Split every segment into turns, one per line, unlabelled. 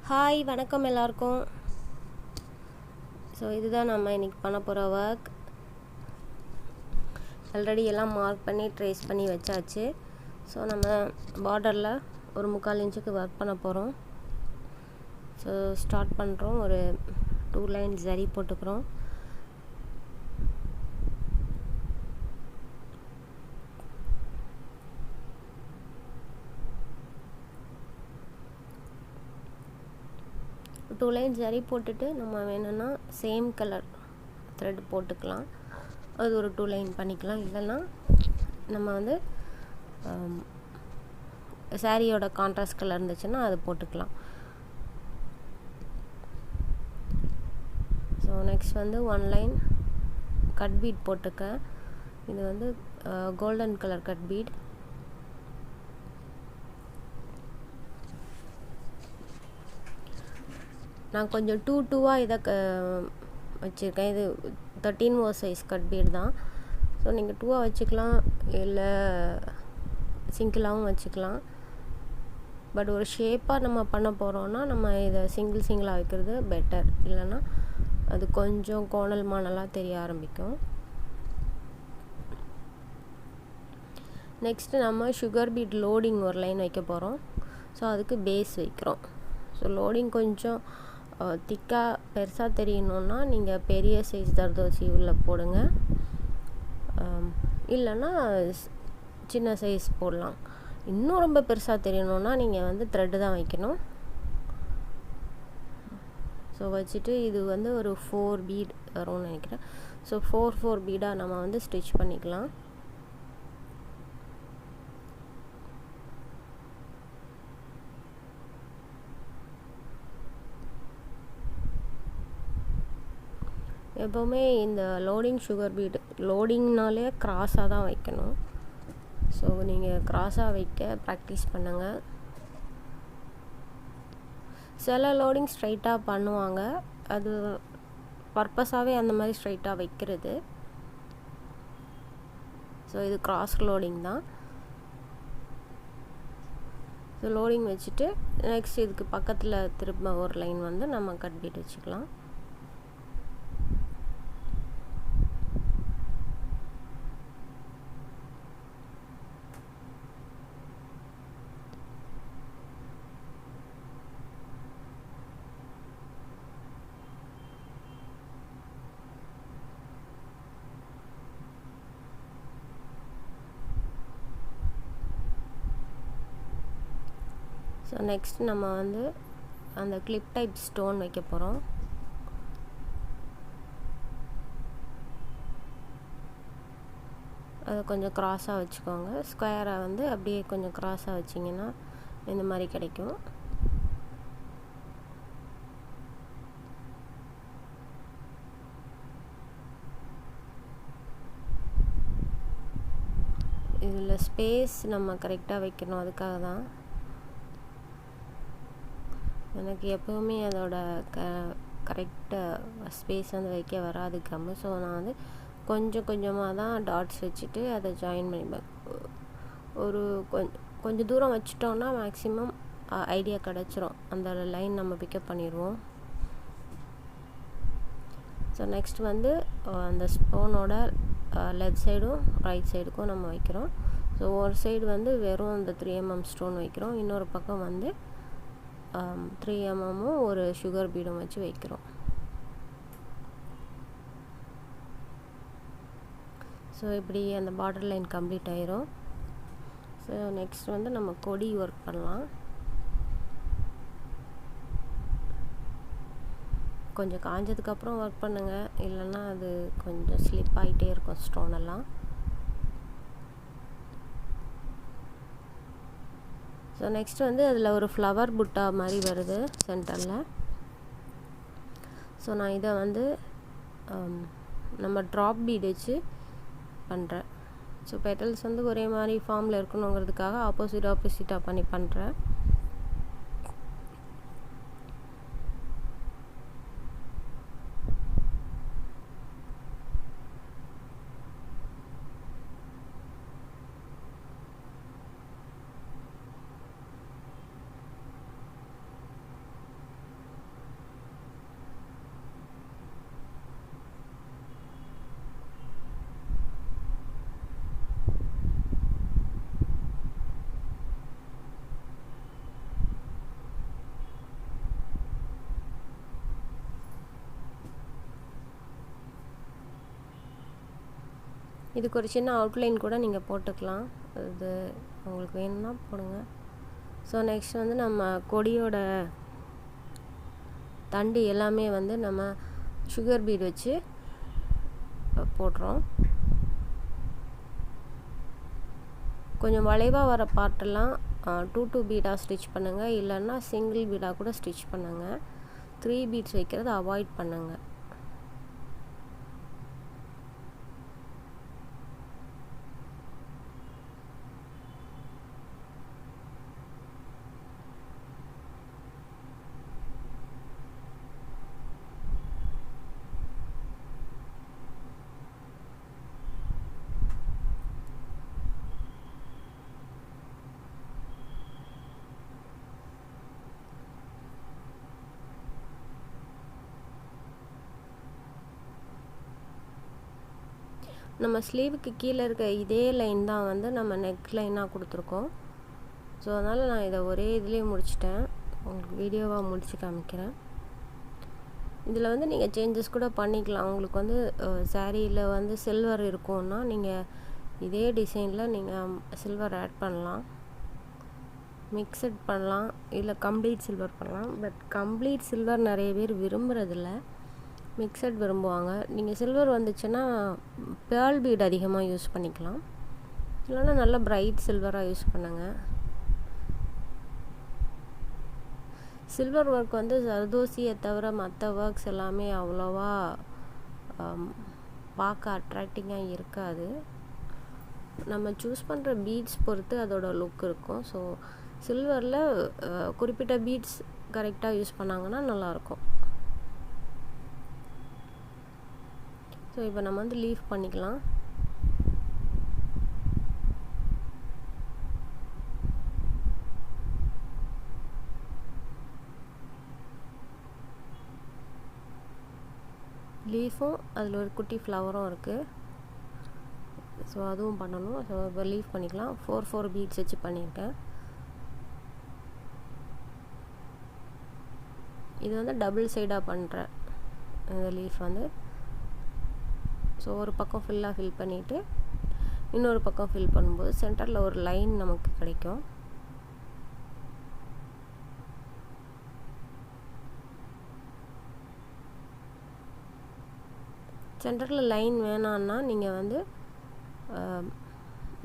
Hi வணக்கம் எல்லாருக்கும். So இதுதான் நம்ம இன்றைக்கி பண்ண போகிற ஒர்க். ஆல்ரெடி எல்லாம் மார்க் பண்ணி ட்ரேஸ் பண்ணி வச்சாச்சு. ஸோ நம்ம பார்டரில் ஒரு 3/4 இன்ச்சுக்கு ஒர்க் பண்ண போகிறோம். ஸோ ஸ்டார்ட் பண்ணுறோம். ஒரு 2 லைன் சரி போட்டுக்கிறோம். டூ லைன் சரி போட்டுட்டு நம்ம வேணும்னா சேம் கலர் த்ரெட் போட்டுக்கலாம். அது ஒரு 2 லைன் பண்ணிக்கலாம். இல்லைன்னா நம்ம வந்து சாரியோட கான்ட்ராஸ்ட் கலர் இருந்துச்சுன்னா அது போட்டுக்கலாம். ஸோ நெக்ஸ்ட் வந்து 1 லைன் கட் பீட் போட்டுக்க. இது வந்து கோல்டன் கலர் கட் பீட். நான் கொஞ்சம் 2 இதை வச்சுருக்கேன். இது 13 சைஸ் கட் பீட் தான். ஸோ நீங்கள் 2 வச்சுக்கலாம், இல்லை சிங்கிளாகவும் வச்சுக்கலாம். பட் ஒரு ஷேப்பாக நம்ம பண்ண போகிறோன்னா நம்ம இதை சிங்கிளாக வைக்கிறது பெட்டர். இல்லைன்னா அது கொஞ்சம் கோணல் மானலாக தெரிய ஆரம்பிக்கும். நெக்ஸ்ட்டு நம்ம சுகர் பீட் லோடிங் ஒரு லைன் வைக்க போகிறோம். ஸோ அதுக்கு பேஸ் வைக்கிறோம். ஸோ லோடிங் கொஞ்சம் திக்காக பெருசாக தெரியணுன்னா நீங்கள் பெரிய சைஸ் தர்தோசி உள்ளே போடுங்க. இல்லைன்னா சின்ன சைஸ் போடலாம். இன்னும் ரொம்ப பெருசாக தெரியணுன்னா நீங்கள் வந்து த்ரெட்டு தான் வைக்கணும். ஸோ வச்சுட்டு இது வந்து ஒரு 4 பீட் வரும்னு நினைக்கிறேன். ஸோ 4 பீடாக நம்ம வந்து ஸ்டிச் பண்ணிக்கலாம். எப்போவுமே இந்த லோடிங் சுகர் பீட் லோடிங்னாலே க்ராஸாக தான் வைக்கணும். ஸோ நீங்கள் க்ராஸாக வைக்க ப்ராக்டிஸ் பண்ணுங்கள். சில லோடிங் ஸ்ட்ரைட்டாக பண்ணுவாங்க. அது பர்பஸாகவே அந்த மாதிரி ஸ்ட்ரைட்டாக வைக்கிறது. ஸோ இது க்ராஸ் லோடிங் தான். ஸோ லோடிங் வச்சுட்டு நெக்ஸ்ட் இதுக்கு பக்கத்தில் திரும்ப ஒரு லைன் வந்து நம்ம கட் பீட் வச்சுக்கலாம். ஸோ நெக்ஸ்ட் நம்ம வந்து அந்த கிளிப் டைப் ஸ்டோன் வைக்க போகிறோம். அதை கொஞ்சம் க்ராஸாக வச்சுக்கோங்க. ஸ்கொயராக வந்து அப்படியே கொஞ்சம் க்ராஸாக வச்சிங்கன்னா இந்த மாதிரி கிடைக்கும். இதில் ஸ்பேஸ் நம்ம கரெக்டாக வைக்கணும். அதுக்காக தான் எனக்கு எப்போவுமே அதோட கரெக்டாக ஸ்பேஸ் வந்து வைக்க வராது கம்மு. ஸோ நான் வந்து கொஞ்சம் கொஞ்சமாக தான் டாட்ஸ் வச்சுட்டு அதை ஜாயின் பண்ணிப்பேன். ஒரு கொஞ்சம் தூரம் வச்சிட்டோன்னா மேக்ஸிமம் ஐடியா கிடச்சிரும். அந்த லைன் நம்ம பிக்கப் பண்ணிடுவோம். ஸோ நெக்ஸ்ட் வந்து அந்த ஸ்டோனோட லெஃப்ட் சைடும் ரைட் சைடுக்கும் நம்ம வைக்கிறோம். ஸோ ஒரு சைடு வந்து வெறும் அந்த 3 mm ஸ்டோன் வைக்கிறோம். இன்னொரு பக்கம் வந்து 3 mm ஒரு சுகர் பீடும் வச்சு வைக்கிறோம். ஸோ இப்படி அந்த பார்டர் லைன் கம்ப்ளீட் ஆயிரும். ஸோ நெக்ஸ்ட் வந்து நம்ம கொடி ஒர்க் பண்ணலாம். கொஞ்சம் காஞ்சதுக்கப்புறம் ஒர்க் பண்ணுங்கள், இல்லைன்னா அது கொஞ்சம் ஸ்லிப் ஆகிட்டே இருக்கும் ஸ்டோன் எல்லாம். ஸோ நெக்ஸ்ட் வந்து அதில் ஒரு ஃப்ளவர் புட்டா மாதிரி வருது சென்டரில். ஸோ நான் இதை வந்து நம்ம ட்ராப் பீட் வச்சு பண்ணுறேன். ஸோ பெட்டல்ஸ் வந்து ஒரே மாதிரி ஃபார்மில் இருக்கணுங்கிறதுக்காக ஆப்போசிட்டாக பண்ணி பண்ணுறேன். இதுக்கு ஒரு சின்ன அவுட்லைன் கூட நீங்கள் போட்டுக்கலாம், அது உங்களுக்கு வேணும்னா போடுங்க. ஸோ நெக்ஸ்ட் வந்து நம்ம கொடியோட தண்டு எல்லாமே வந்து நம்ம சுகர் பீட் வச்சு போடுறோம். கொஞ்சம் வளைவாக வர பார்ட்டெல்லாம் 2 பீடாக ஸ்டிச் பண்ணுங்கள், இல்லைன்னா சிங்கிள் பீடாக கூட ஸ்டிச் பண்ணுங்கள். 3 பீட்ஸ் வைக்கிறத அவாய்ட் பண்ணுங்கள். நம்ம ஸ்லீவுக்கு கீழே இருக்க இதே லைன் தான் வந்து நம்ம நெக் லைனாக கொடுத்துருக்கோம். ஸோ அதனால் நான் இதை ஒரே இதுலேயே முடிச்சிட்டேன், உங்களுக்கு வீடியோவாக முடித்து காமிக்கிறேன். இதில் வந்து நீங்கள் சேஞ்சஸ் கூட பண்ணிக்கலாம். உங்களுக்கு வந்து சாரியில் வந்து சில்வர் இருக்கும்னா நீங்கள் இதே டிசைனில் நீங்கள் சில்வர் ஆட் பண்ணலாம், மிக்சட் பண்ணலாம், இல்லை கம்ப்ளீட் சில்வர் பண்ணலாம். பட் கம்ப்ளீட் சில்வர் நிறைய பேர் விரும்புகிறதில்ல, மிக்சட் விரும்புவாங்க. நீங்கள் சில்வர் வந்துச்சுன்னா பேர்ல் பீட் அதிகமாக யூஸ் பண்ணிக்கலாம், இல்லைன்னா நல்லா பிரைட் சில்வராக யூஸ் பண்ணுங்கள். சில்வர் ஒர்க் வந்து ஜர்தோசியை தவிர மற்ற ஒர்க்ஸ் எல்லாமே அவ்வளோவா பார்க்க அட்ராக்டிங்காக இருக்காது. நம்ம சூஸ் பண்ணுற பீட்ஸ் பொறுத்து அதோட லுக் இருக்கும். ஸோ சில்வரில் குறிப்பிட்ட பீட்ஸ் கரெக்டாக யூஸ் பண்ணாங்கன்னா நல்லாயிருக்கும். ஸோ இப்போ நம்ம வந்து லீஃப் பண்ணிக்கலாம். லீஃபும் அதில் ஒரு குட்டி ஃப்ளவரும் இருக்குது, ஸோ அதுவும் பண்ணணும். ஸோ இப்போ லீஃப் பண்ணிக்கலாம். 4 பீட்ஸ் வச்சு பண்ணியிருக்கேன். இது வந்து டபுள் சைடாக பண்ணுறேன் இந்த லீஃப் வந்து. ஸோ ஒரு பக்கம் ஃபுல்லாக ஃபில் பண்ணிவிட்டு இன்னொரு பக்கம் ஃபில் பண்ணும்போது சென்டரில் ஒரு லைன் நமக்கு கிடைக்கும். சென்டரில் லைன் வேணான்னா நீங்கள் வந்து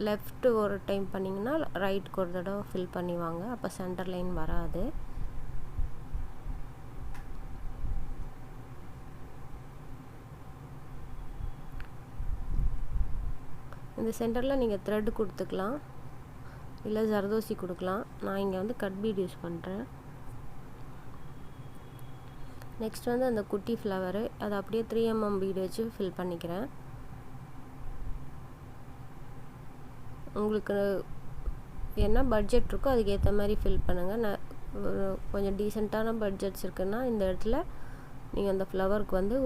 லெஃப்ட் ஒரு டைம் பண்ணிங்கன்னா ரைட்டுக்கு ஒரு தடவை ஃபில் பண்ணிவாங்க, அப்போ சென்டர் லைன் வராது. இந்த சென்டரில் நீங்கள் த்ரெட் கொடுத்துக்கலாம், இல்லை ஜர்தோசி கொடுக்கலாம். நான் இங்கே வந்து கட் பீட் யூஸ் பண்ணுறேன். நெக்ஸ்ட் வந்து அந்த குட்டி ஃப்ளவரு அதை அப்படியே 3mm பீடு வச்சு ஃபில் பண்ணிக்கிறேன். உங்களுக்கு என்ன பட்ஜெட் இருக்கோ அதுக்கேற்ற மாதிரி ஃபில் பண்ணுங்கள். நான் கொஞ்சம் டீசெண்டான பட்ஜெட்ஸ் இருக்குன்னா இந்த இடத்துல நீங்கள் அந்த ஃப்ளவருக்கு வந்து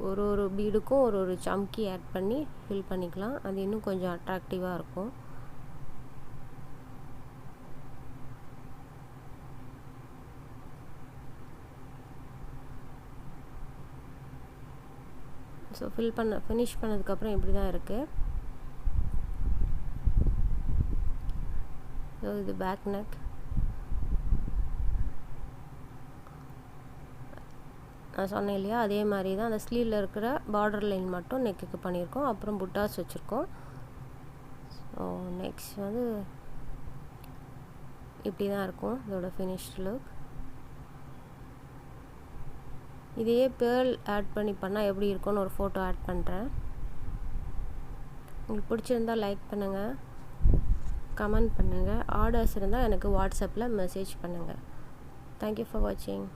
ஒரு பீடுக்கும் ஒரு சம்கி ஆட் பண்ணி ஃபில் பண்ணிக்கலாம். அது இன்னும் கொஞ்சம் அட்ராக்டிவாக இருக்கும். ஸோ ஃபினிஷ் பண்ணதுக்கப்புறம் இப்படி தான் இருக்குது. ஸோ இது பேக் நெக். நான் சொன்னேன் இல்லையா, அதே மாதிரி தான் அந்த ஸ்லீவில் இருக்கிற பார்டர் லைன் மட்டும் நெக்குக்கு பண்ணியிருக்கோம். அப்புறம் புட்டாஸ் வச்சுருக்கோம். ஸோ நெக்ஸ்ட் வந்து இப்படி தான் இருக்கும் இதோட ஃபினிஷ்ட் லுக். இதையே பேர்ல் ஆட் பண்ணி பண்ணால் எப்படி இருக்கும்னு ஒரு ஃபோட்டோ ஆட் பண்ணுறேன். உங்களுக்கு பிடிச்சிருந்தால் லைக் பண்ணுங்கள், கமெண்ட் பண்ணுங்கள். ஆர்டர்ஸ் இருந்தால் எனக்கு வாட்ஸ்அப்பில் மெசேஜ் பண்ணுங்கள். தேங்க்யூ ஃபார் வாட்சிங்.